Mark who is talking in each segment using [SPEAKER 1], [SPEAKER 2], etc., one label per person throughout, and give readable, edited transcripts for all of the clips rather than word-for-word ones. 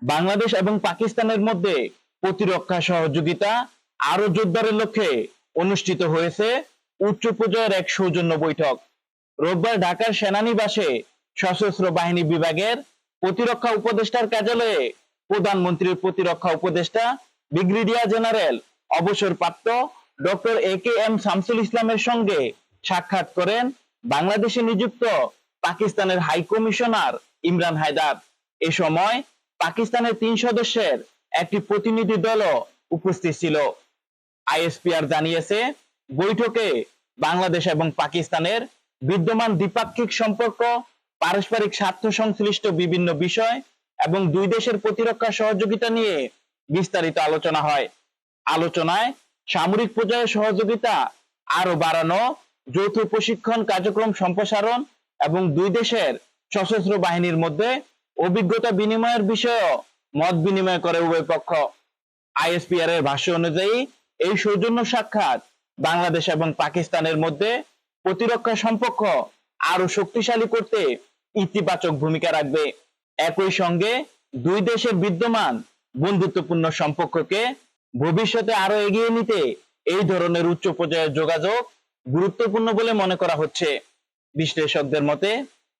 [SPEAKER 1] বাংলাদেশ এবং পাকিস্তানের মধ্যে প্রতিরক্ষা সহযোগিতা আরো জোরদারের লক্ষ্যে অনুষ্ঠিত হয়েছে উচ্চ পর্যায়ের এক সৌজন্য বৈঠক। রোববার ঢাকার সেনানিবাসে সশস্ত্র বাহিনী বিভাগের প্রতিরক্ষা উপদেষ্টার কার্যালয়ে প্রধানমন্ত্রীর প্রতিরক্ষা উপদেষ্টা ব্রিগেডিয়ার জেনারেল অবসরপ্রাপ্ত ডক্টর এ.কে.এম. শামসুল ইসলামের সঙ্গে সাক্ষাৎ করেন বাংলাদেশে নিযুক্ত পাকিস্তানের হাই কমিশনার ইমরান হায়দার। এ সময় পাকিস্তানের ৩ সদস্যের একটি প্রতিনিধি দলও উপস্থিত ছিল। আইএসপিআর জানিয়েছে, বৈঠকে বাংলাদেশ এবং পাকিস্তানের বিদ্যমান দ্বিপাক্ষিক সম্পর্ক, পারস্পরিক স্বার্থ সংশ্লিষ্ট বিভিন্ন বিষয় এবং দুই দেশের প্রতিরক্ষা সহযোগিতা নিয়ে বিস্তারিত আলোচনা হয়। আলোচনায় সামরিক পর্যায়ে সহযোগিতা আরো বাড়ানো, যৌথ প্রশিক্ষণ কার্যক্রম সম্প্রসারণ এবং দুই দেশের সশস্ত্র বাহিনীর মধ্যে অভিজ্ঞতা বিনিময়ের বিষয়েও মত বিনিময় করে উভয় পক্ষ। আইএসপিআর এর ভাষ্য অনুযায়ী এই সৌজন্য সাক্ষাৎ বাংলাদেশ এবং পাকিস্তানের মধ্যে প্রতিরক্ষা সম্পর্ক আরো শক্তিশালী করতে ইতিবাচক ভূমিকা রাখবে। একই সঙ্গে দুই দেশের বিদ্যমান বন্ধুত্বপূর্ণ সম্পর্ককে ভবিষ্যতে আরো এগিয়ে নিতে এই ধরনের উচ্চ পর্যায়ের যোগাযোগ গুরুত্বপূর্ণ বলে মনে করা হচ্ছে। বিশ্লেষকদের মতে,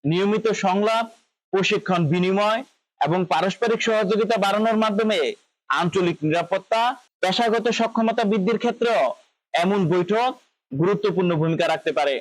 [SPEAKER 1] নিয়মিত সংলাপ, প্রশিক্ষণ বিনিময় এবং পারস্পরিক সহযোগিতা বাড়ানোর মাধ্যমে আঞ্চলিক নিরাপত্তা, পেশাগত সক্ষমতা বৃদ্ধির ক্ষেত্রেও এমন বৈঠক গুরুত্বপূর্ণ ভূমিকা রাখতে পারে।